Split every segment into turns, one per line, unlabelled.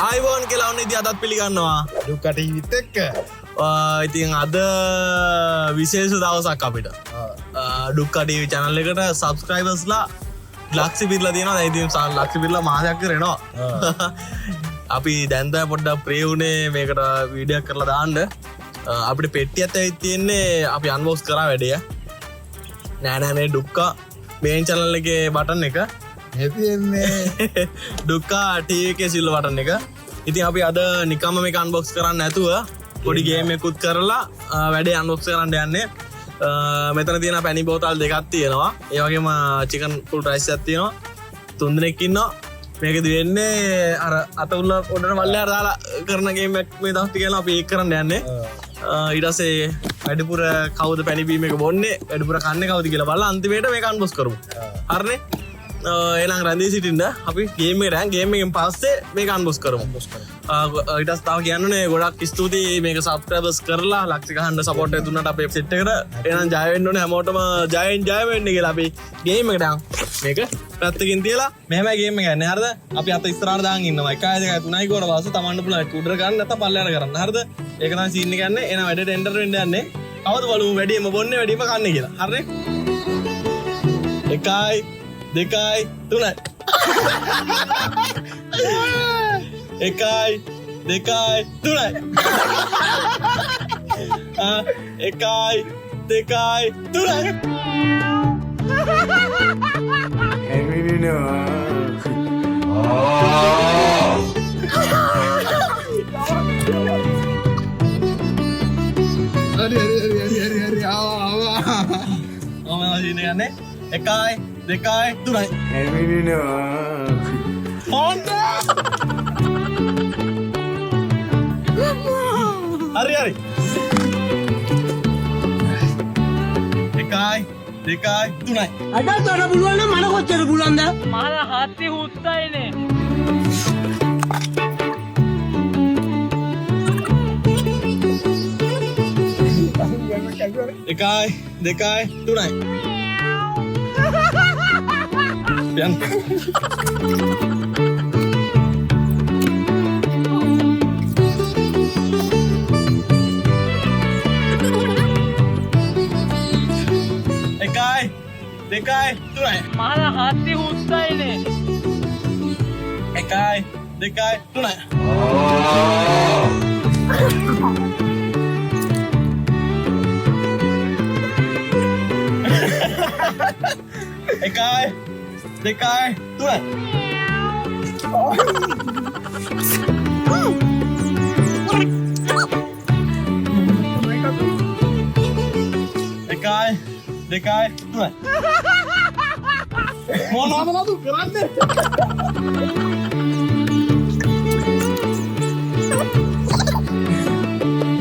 ආයිබෝන් කියලා ඔන්න ඉතින් අදත් පිළිගන්නවා
දුක්ක ටීවිත් එක්ක.
ඉතින් අද විශේෂ දවසක් අපිට දුක්ක ටීවී channel එකට subscribersලා ලක්ෂ පිරලා තියෙනවා. දැන් ඉතින් ලක්ෂ පිරලා මාසයක් කරනවා. අපි දැන් තමයි පොඩ්ඩක් ප්‍රේ වුණේ මේකට වීඩියෝ එකක් කරලා දාන්න. අපිට පෙට්ටියත් ඇවිත් තියෙන්නේ අපි අන්බොක්ස් කරා වැඩේ. නෑ මේ දුක්ක මේන් channel එකේ බටන් එක
තියෙන්නේ
දුක්කා ටීවී එකේ සිල්ල බටන් එක. ඉතින් අපි අද නිකම්ම මේක අන්බොක්ස් කරන්න නැතුව පොඩි ගේම් එකකුත් කරලා වැඩේ අන්බොක්ස් කරන්න යන්නේ. මෙතන තියෙන පැණි බෝතල් දෙකක් තියෙනවා. ඒ වගේම චිකන් ෆුල් රයිස් එකක් තියෙනවා. 3 දෙනෙක් ඉන්නවා. මේකද වෙන්නේ අර අත උල්ල පොඩට මල්ලයට දාලා කරන ගේම් එකක් මේ දවස් ටික කියලා අපි ඒක කරන්න යන්නේ. ඊට පස්සේ වැඩිපුර කවුද පැණි බීම එක බොන්නේ, වැඩිපුර කන්නේ කවුද කියලා බලලා අන්තිමේට මේක අන්බොක්ස් කරමු. හරිනේ? එනම් රැඳී සිටින්න අපි ගේම් එකට යන් ගේම් එකෙන් පස්සේ මේක අන්බොක්ස් කරමු. ඊට පස්සේ තව කියන්නුනේ ගොඩක් ස්තුතියි මේක සබ්ස්ක්‍රයිබර්ස් කරලා ලක්ෂ ගහන්න සපෝට් එක දුන්නට අපේ සෙට් එකට. එහෙනම් ජය වෙන්න ඕනේ හැමෝටම ජය වෙන්න කියලා අපි ගේම් එකට යන්. මේක පැත්තකින් තියලා මෙහෙමයි ගේම් එක යන්නේ. හරිද? අපි අත ඉස්සරහට දාන් ඉන්නවා. 1 2 3 කොට වාස තමන්න පුළුවන්. උඩර ගන්න නැත්නම් පල්ලයට කරන්න. හරිද? ඒක තමයි සීන් එක යන්නේ. එහෙනම් වැඩේට එන්ටර් වෙන්න යන්නේ. කවුද බලමු වැඩිම බොන්නේ වැඩිම කන්නේ කියලා. හරිනේ? 1 දෙකයි තුනයි 1 දෙකයි තුනයි 1 දෙකයි තුනයි හරි 1 දෙකයි තුනයි හරි 1 දෙකයි තුනයි
අඩක් ගන්න පුළුවන් නම් මල කොච්චර පුළුවන්ද?
මල හත්ති හුත්තයිනේ.
එකයි දෙකයි තුනයි යන්න. එකයි දෙකයි තුනයි
මල හත්ති හුත්තයිනේ.
එකයි දෙකයි තුනයි එකයි දෙකයි තුනයි එකයි දෙකයි තුනයි මොනවද කරන්නේ?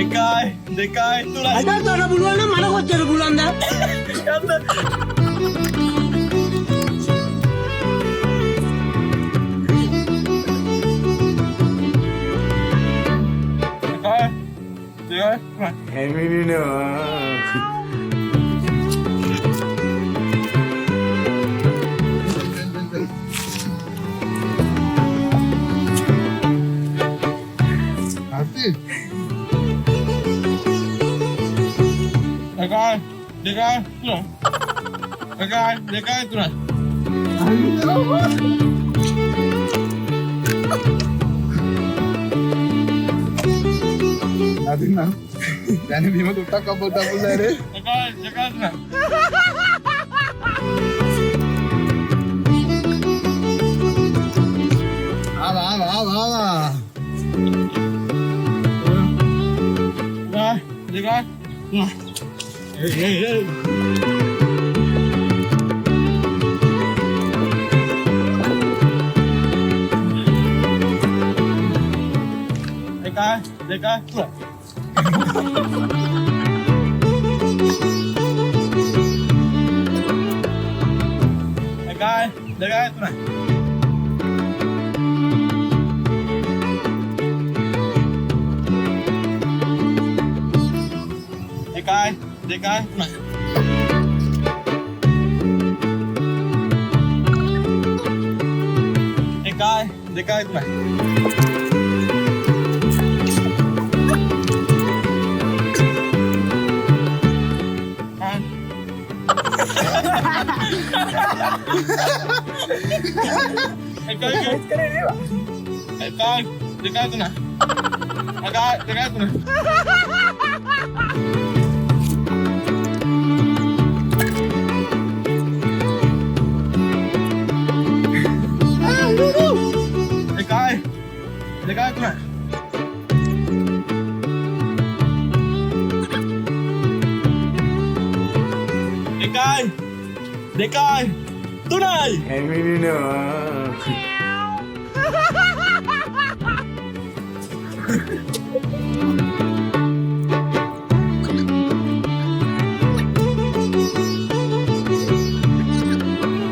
එකයි දෙකයි තුනයි
අඩක් ගන්න පුළුවන් නම් මල කොච්චර පුළුවන්ද?
දෙකයි තුනයි
අදින්නම් දැන් බීම තුට්ටක් අපොත් අපුල්ලා නේ.
දෙකයි තුනයි
ආවා
දෙකයි දෙකයි තුනයි එකයි දෙකයි තුනයි එකයි දෙකයි තුනයි එකයි දෙකයි තුනයි එකයි දෙකයි තුනයි එකයි දෙකයි තුනයි එකයි දෙකයි තුනයි එකයි දෙකයි තුනයි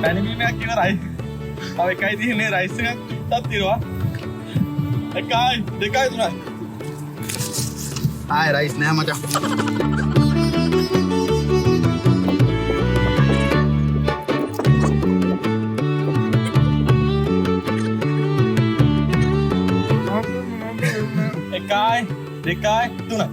පැනිබීමයක් ඉවරයි. තව එකයි තියෙන්නේ රයිස් එකක් ටත් තියනවා. එකයි දෙකයි තුනයි.
ආය රයිස් නෑ මචං.
එකයි දෙකයි තුනයි.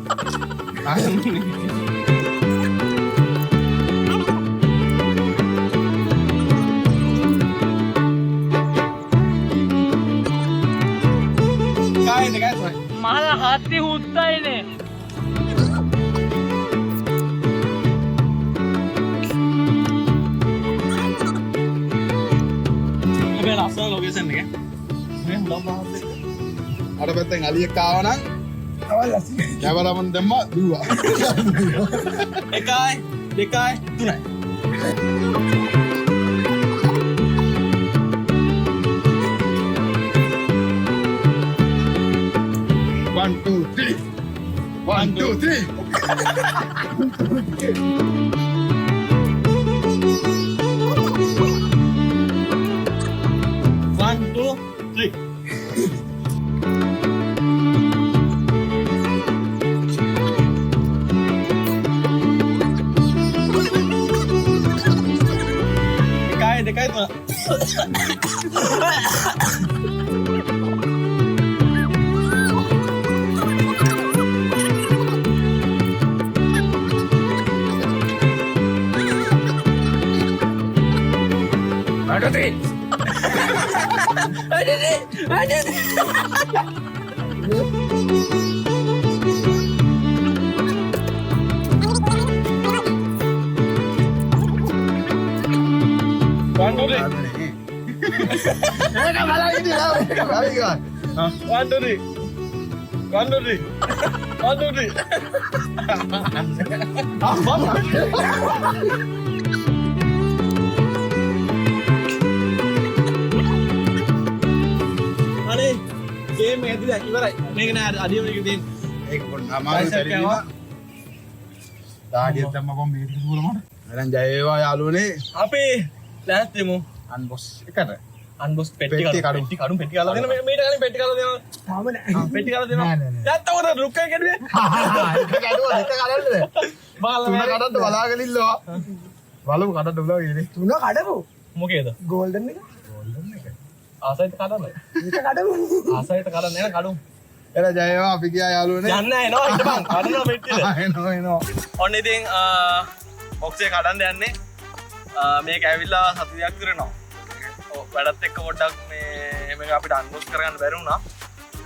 එකයි දෙකයි තුනයි.
මහල හත්ති හුත්තයිනේ.
හැබැයි ලස්සන ලොකේෂන් එක. මේ හුලම් මහත් එක්ක.
අර පැත්තෙන් අලියෙක් ආවනම් කැමරාමන් දැම්මා දුවා.
එකයි දෙකයි තුනයි.
One, two, three. One, two, three.
One, two, three. එකයි දෙකයි තුනයි. One, two, three. One, two, three. One, two, three. One, two, three. අනේ ගේම් එක ඇතුලේ ඉවරයි. මේක නෑ අඩියම එක තියෙන.
ඒක පොඩ්ඩක් අමාරු පරිදීම. දාඩියක් දැම්මකොම් මේක දුරමට. එහෙනම් ජය වේවා යාළුවනේ.
අපි ලෑස්තිමු
අන්බොස් එකට.
අන්බොස්
පෙට්ටි කඩු.
පෙට්ටි කඩු පෙට්ටි කාලා දෙන මේට කලින් පෙට්ටි කාලා දෙනවා.
තාම නෑ.
පෙට්ටි කාලා දෙනවා.
නෑ, නෑ, නෑ.
නැත්තම් උඩ රුක්කේ කෙඩුවේ.
එක කඩුව දෙක කඩන්නද?
බාලා
තුන
මේ
කඩන්න බලාගෙන ඉල්ලවා. බලමු කඩන්න උලා කියන්නේ.
තුන කඩමු.
මොකේද?
ගෝල්ඩන් එක.
ගෝල්ඩන් එක.
ආසයිට කඩන්න.
ඒක කඩමු.
ආසයිට කඩන්න නෑ කඩමු.
එලා ජය වේවා අපි ගියා යාළුවනේ.
යන්න එනවා හිටපන්. කඩනවා පෙට්ටිද.
එනවා.
ඔන්න ඉතින් බොක්ස් එක කඩන්න යන්නේ. මේක ඇවිල්ලා සති දෙකක් කරනවා. වැඩත් එක්ක පොඩ්ඩක් මේක අපිට අන්බොක්ස් කරගන්න බැරි වුණා.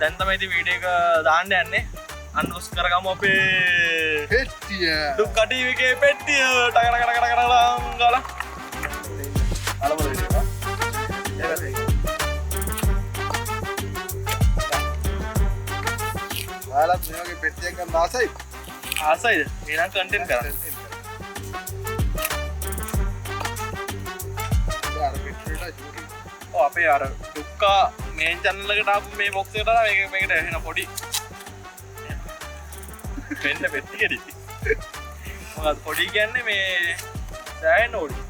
දැන් තමයි ඉතින් වීඩියෝ එක දාන්න යන්නේ. අන්බොක්ස් කරගමු අපේ
පෙට්ටිය.
දුක්ඛ ටීවී එකේ පෙට්ටිය. ටක ටක ටක ටක ගාලා. අලබල වීඩියෝ.
ඔයාලත් මේ වගේ පෙට්ටියක් ගන්න ආසයි?
ආසයිද? එහෙනම් කන්ටෙන්ට් කරන්න.
අර පෙට්ටියට ජූරි.
ඔව් අපේ අර දුක්ඛ මේන් channel එකට ආපු මේ බොක්ස් එකට මේකට එන පොඩි වෙන්න පෙට්ටියද මොකද පොඩි කියන්නේ මේ සෑහෙන ඕඩි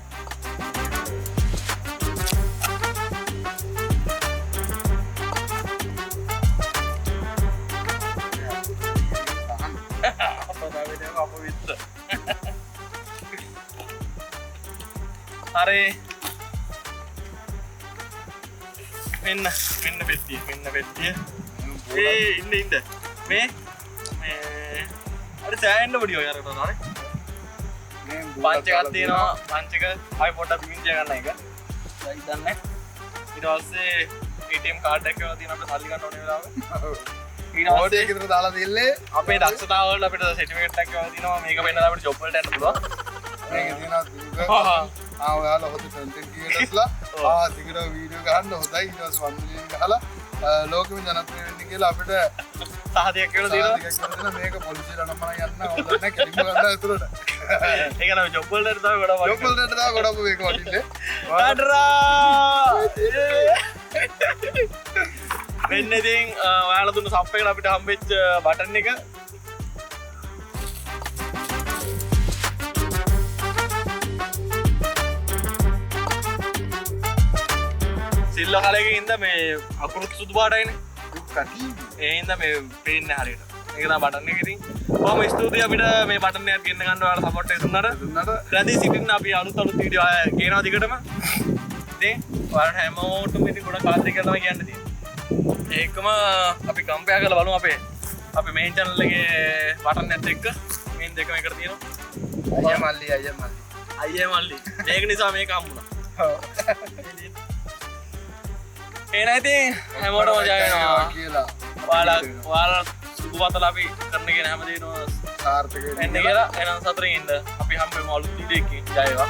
හරි මෙන්න පෙට්ටිය ඉන්න මේ අර සෑහෙන්න පොඩි ඔය අරකට දාන්නේ පංච එකක් තියෙනවා පංච එක ආයි පොඩ්ඩක් බිමින් තියා ගන්න එක දැන් දන්නේ ඊට පස්සේ ATM කාඩ් එකක් ඒවා තියෙන අපිට සල්ලි ගන්න ඕනේ වෙලාවෙ.
ඕඩිය ගෙදර දාලා දෙල්ලේ
අපේ දක්ෂතාව වලට අපිට සර්ටිෆිකේට් එකක් ඒවා දිනවා මේක වෙන්නලා අපිට ජොබ් වලට යන්න පුළුවන්.
මේක තියෙනවා දිගට ඔයාලා හොඳ කන්ටෙන්ට් ක්‍රියේටර්ස්ලා දිගට වීඩියෝ ගන්න හොඳයි ඊට පස්සේ 1 මිලියන් ගහලා ලෝකෙම ජනප්‍රිය වෙන්න කියලා අපිට
සාහතියක් කියලා දෙනවා.
මේක පොලිසියට නම් මම යන්න ඕන නැහැ කෙලින්ම ගන්න ඇතුළට.
ඒක නම් ජොබ් වලට තමයි ගොඩක්
ජොබ් වලට දාලා ගොඩක් මේක වටින්නේ.
කඩරා වෙන්න ඉතින් ඔයාලා දුන්න සප් එකට අපිට හම්බෙච්ච බටන් එක සිල්ල කාලයක ඉඳ මේ අකුරුත් සුදු පාටයිනේ. ඒ හින්දා මේ පේන්නේ හරියට. ඒක තමයි බටන් එක ඉතින්. කොහොම ස්තුතියි අපිට මේ බටන් එකක් ගෙන්න ගන්න ඔයාලා සපෝට් එක දුන්නාට. රැඳී සිටින්න අපි අලුත් වීඩියෝ ගේනවා දිගටම. ඉතින් ඔයාලට හැමෝටම ඉතින් ගොඩක් ආදරය කියලා තමයි කියන්න තියෙන්නේ. ඒකම අපි කම්පෙයාර් කරලා බලමු අපේ මේන් channel එකේ බටන් එකත් එක්ක මේන් දෙකම එකට තියෙනවා. අයියා මල්ලි. මේක නිසා මේක හම්බුණා. ඔව්. එහෙනම් ඉතින් හැමෝටම ජය වෙනවා
කියලා.
ඔයාලා සුදු වතල අපි කරන කියන හැමදේම
සාර්ථක
වෙන්න කියලා එහෙනම් සතුටින් ඉන්න අපි හම්බෙමු අලුත් වීඩියෝ එකකින් ජය වේවා.